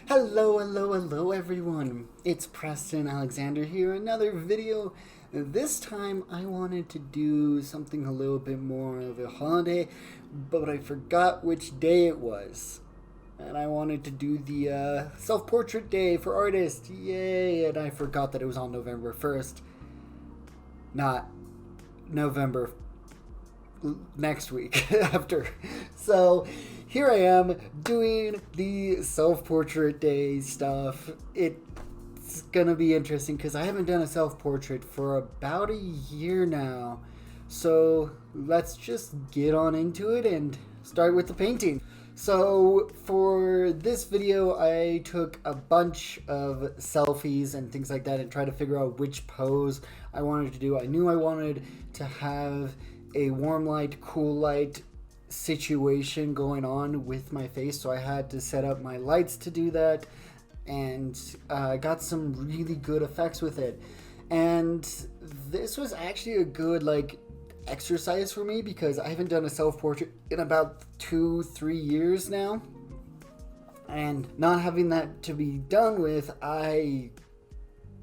Hello everyone. It's Preston Alexander here, another video. This time I wanted to do something a little bit more of a holiday, but I forgot which day it was. And I wanted to do the self-portrait day for artists. Yay! And I forgot that it was on November 1st. Not November next week after. So here I am doing the self-portrait day stuff. It's gonna be interesting because I haven't done a self-portrait for about a year now. So let's just get on into it and start with the painting. So for this video, I took a bunch of selfies and things like that and tried to figure out which pose I wanted to do. I knew I wanted to have a warm light, cool light situation going on with my face, so I had to set up my lights to do that, and got some really good effects with it. And this was actually a good exercise for me because I haven't done a self-portrait in about 2-3 years now, and not having that to be done with, I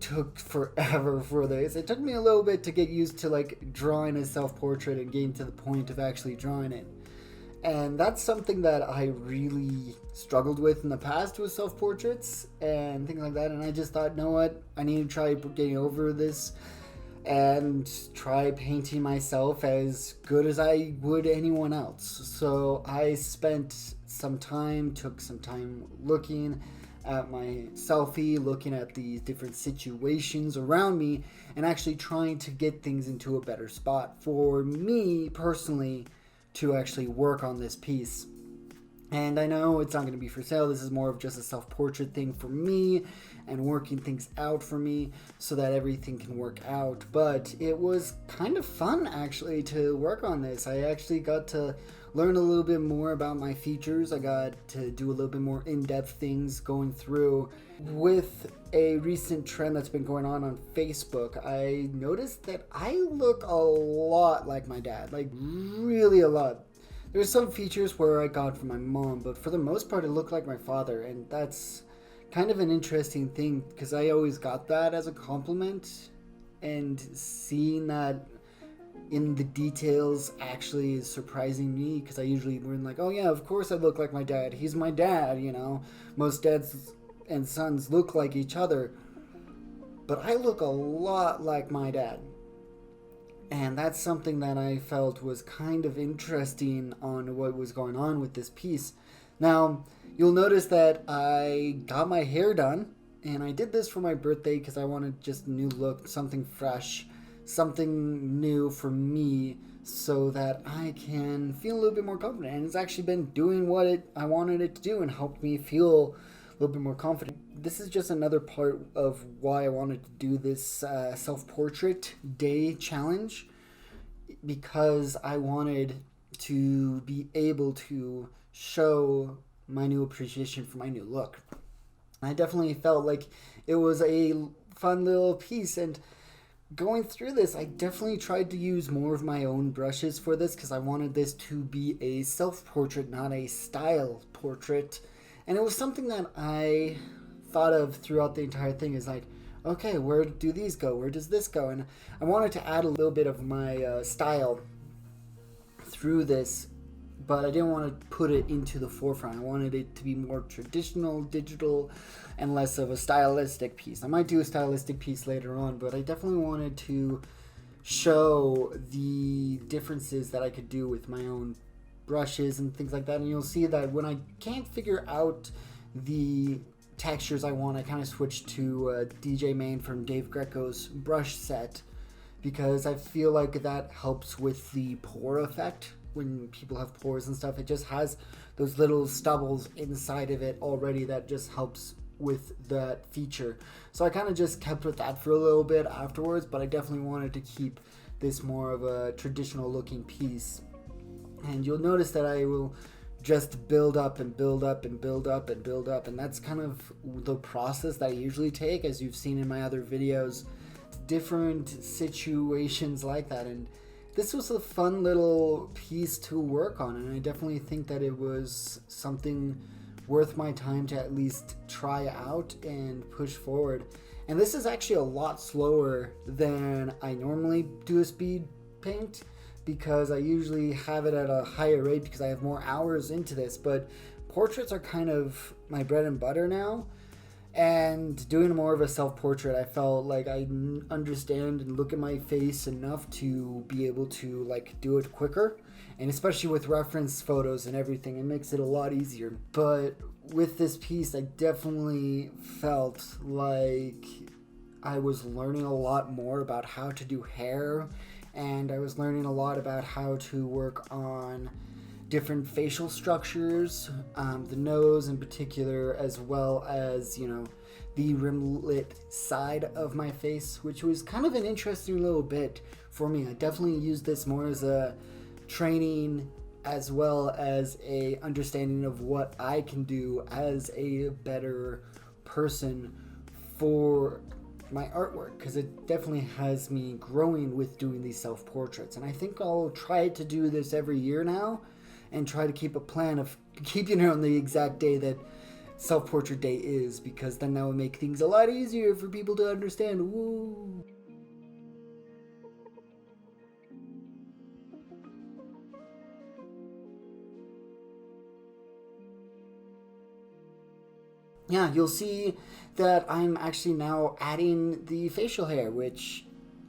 took forever for this. It took me a little bit to get used to drawing a self-portrait and getting to the point of actually drawing it. And that's something that I really struggled with in the past with self-portraits and things like that. And I just thought, you know what? I need to try getting over this and try painting myself as good as I would anyone else. So I took some time looking at my selfie, looking at these different situations around me, and actually trying to get things into a better spot for me personally to actually work on this piece. And I know it's not going to be for sale. This is more of just a self-portrait thing for me and working things out for me so that everything can work out. But it was kind of fun actually to work on this. I actually got to learn a little bit more about my features. I got to do a little bit more in-depth things going through. With a recent trend that's been going on Facebook, I noticed that I look a lot like my dad, really a lot. There's some features where I got from my mom, but for the most part, it looked like my father, and that's kind of an interesting thing because I always got that as a compliment, and seeing that in the details actually is surprising me because I usually were like, oh yeah, of course I look like my dad. He's my dad, you know. Most dads and sons look like each other, but I look a lot like my dad. And that's something that I felt was kind of interesting on what was going on with this piece. Now, you'll notice that I got my hair done, and I did this for my birthday because I wanted just a new look, something fresh, something new for me so that I can feel a little bit more confident. And it's actually been doing what I wanted it to do and helped me feel a little bit more confident. This is just another part of why I wanted to do this self-portrait day challenge, because I wanted to be able to show my new appreciation for my new look. I definitely felt like it was a fun little piece, and going through this, I definitely tried to use more of my own brushes for this because I wanted this to be a self-portrait, not a style portrait. And it was something that I thought of throughout the entire thing is okay, where do these go? Where does this go? And I wanted to add a little bit of my style through this, but I didn't want to put it into the forefront. I wanted it to be more traditional, digital, and less of a stylistic piece. I might do a stylistic piece later on, but I definitely wanted to show the differences that I could do with my own brushes and things like that. And you'll see that when I can't figure out the textures I want, I kind of switch to DJ Main from Dave Greco's brush set, because I feel like that helps with the pore effect. When people have pores and stuff, it just has those little stubbles inside of it already that just helps with that feature. So I kind of just kept with that for a little bit afterwards, but I definitely wanted to keep this more of a traditional looking piece. And you'll notice that I will just build up and build up and build up and build up, and that's kind of the process that I usually take, as you've seen in my other videos, different situations like that. And this was a fun little piece to work on, and I definitely think that it was something worth my time to at least try out and push forward. And this is actually a lot slower than I normally do a speed paint, because I usually have it at a higher rate because I have more hours into this. But portraits are kind of my bread and butter now, and doing more of a self-portrait, I felt like I understand and look at my face enough to be able to like do it quicker, and especially with reference photos and everything, it makes it a lot easier. But with this piece, I definitely felt like I was learning a lot more about how to do hair, and I was learning a lot about how to work on different facial structures, the nose in particular, as well as, you know, the rimlet side of my face, which was kind of an interesting little bit for me. I definitely used this more as a training as well as a understanding of what I can do as a better person for my artwork, because it definitely has me growing with doing these self-portraits. And I think I'll try to do this every year now, and try to keep a plan of keeping it on the exact day that self-portrait day is, because then that will make things a lot easier for people to understand. Woo! Yeah, you'll see that I'm actually now adding the facial hair, which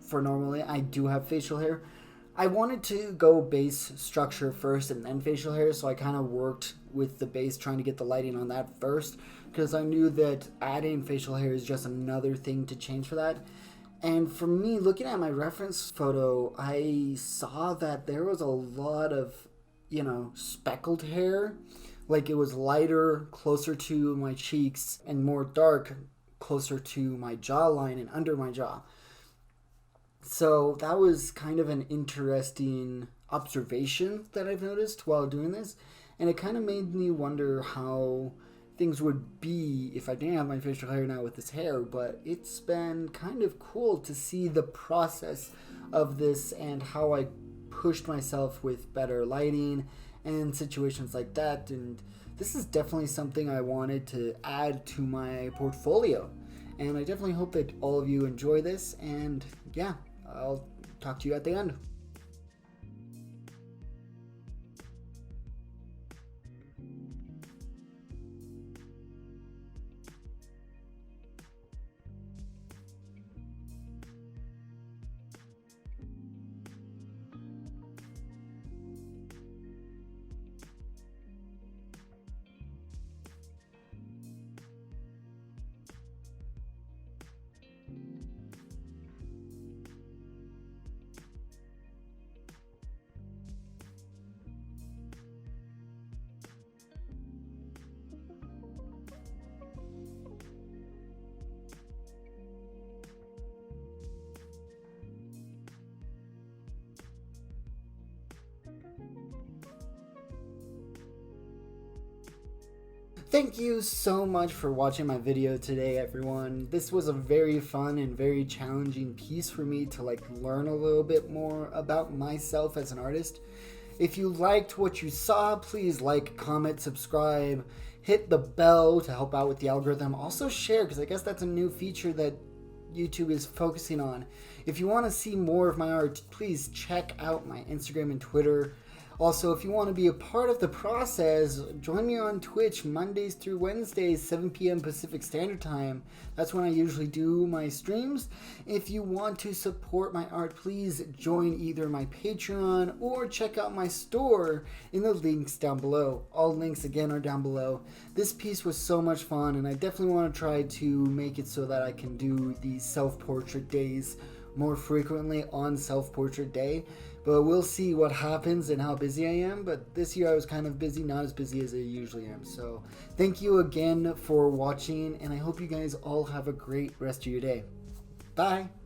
for normally I do have facial hair. I wanted to go base structure first and then facial hair, so I kind of worked with the base, trying to get the lighting on that first, because I knew that adding facial hair is just another thing to change for that. And for me, looking at my reference photo, I saw that there was a lot of, you know, speckled hair. Like it was lighter, closer to my cheeks, and more dark, closer to my jawline and under my jaw. So that was kind of an interesting observation that I've noticed while doing this. And it kind of made me wonder how things would be if I didn't have my facial hair now with this hair. But it's been kind of cool to see the process of this and how I pushed myself with better lighting and situations like that. And this is definitely something I wanted to add to my portfolio. And I definitely hope that all of you enjoy this. And yeah, I'll talk to you at the end. Thank you so much for watching my video today, everyone. This was a very fun and very challenging piece for me to like learn a little bit more about myself as an artist. If you liked what you saw, please like, comment, subscribe, hit the bell to help out with the algorithm. Also share, because I guess that's a new feature that YouTube is focusing on. If you want to see more of my art, please check out my Instagram and Twitter. Also, if you want to be a part of the process, join me on Twitch Mondays through Wednesdays, 7 p.m. Pacific Standard Time. That's when I usually do my streams. If you want to support my art, please join either my Patreon or check out my store in the links down below. All links, again, are down below. This piece was so much fun, and I definitely want to try to make it so that I can do these self-portrait days more frequently on self-portrait day. But we'll see what happens and how busy I am. But this year I was kind of busy, not as busy as I usually am. So thank you again for watching, and I hope you guys all have a great rest of your day. Bye!